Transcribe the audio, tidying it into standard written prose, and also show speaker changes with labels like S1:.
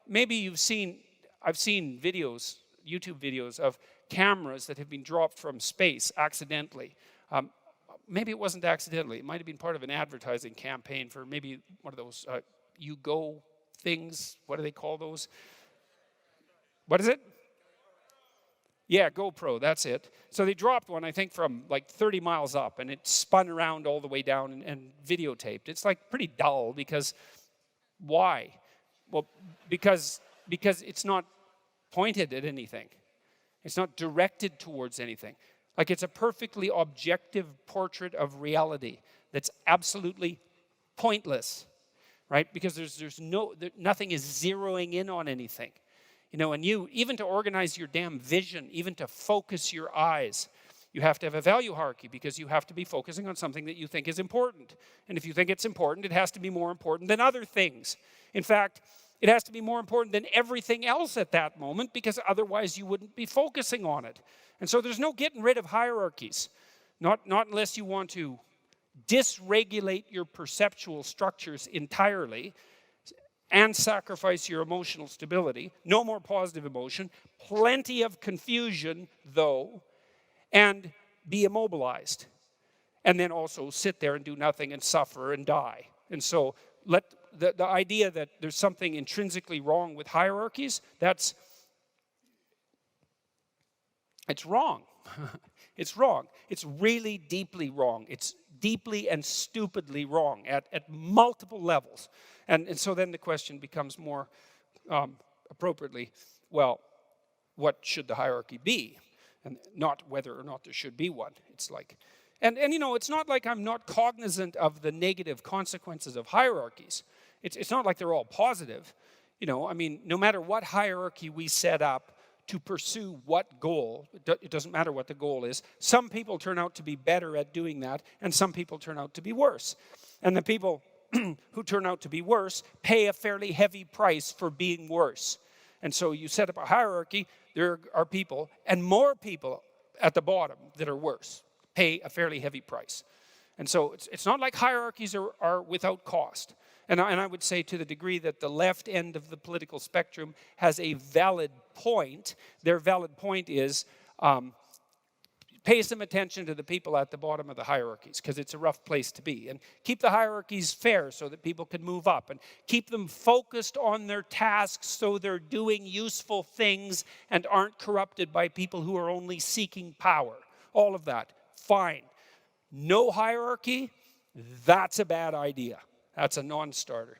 S1: maybe I've seen videos, YouTube videos of cameras that have been dropped from space accidentally. Maybe it wasn't accidentally. It might have been part of an advertising campaign for maybe one of those You Go things. What do they call those? What is it? Yeah, GoPro, that's it. So they dropped one, I think, from like 30 miles up, and it spun around all the way down and videotaped. It's like pretty dull because, why? Well, because it's not pointed at anything. It's not directed towards anything. Like, it's a perfectly objective portrait of reality that's absolutely pointless, right? Because nothing is zeroing in on anything. You know, and even to organize your damn vision, even to focus your eyes, you have to have a value hierarchy because you have to be focusing on something that you think is important. And if you think it's important, it has to be more important than other things. In fact, it has to be more important than everything else at that moment because otherwise you wouldn't be focusing on it. And so there's no getting rid of hierarchies, not unless you want to dysregulate your perceptual structures entirely and sacrifice your emotional stability. No more positive emotion, plenty of confusion, though, and be immobilized. And then also sit there and do nothing and suffer and die. And so the idea that there's something intrinsically wrong with hierarchies, it's wrong. It's wrong. It's really deeply wrong. It's deeply and stupidly wrong at multiple levels. And so then the question becomes more appropriately, well, what should the hierarchy be? And not whether or not there should be one. It's like, and you know, it's not like I'm not cognizant of the negative consequences of hierarchies. It's not like they're all positive. You know, I mean, no matter what hierarchy we set up to pursue what goal, it doesn't matter what the goal is, some people turn out to be better at doing that, and some people turn out to be worse. And the people who turn out to be worse pay a fairly heavy price for being worse. And so you set up a hierarchy, there are people, and more people at the bottom that are worse, pay a fairly heavy price. And so it's not like hierarchies are without cost. And I would say to the degree that the left end of the political spectrum has a valid point, their valid point is pay some attention to the people at the bottom of the hierarchies because it's a rough place to be. And keep the hierarchies fair so that people can move up. And keep them focused on their tasks so they're doing useful things and aren't corrupted by people who are only seeking power. All of that, fine. No hierarchy, that's a bad idea. That's a non-starter.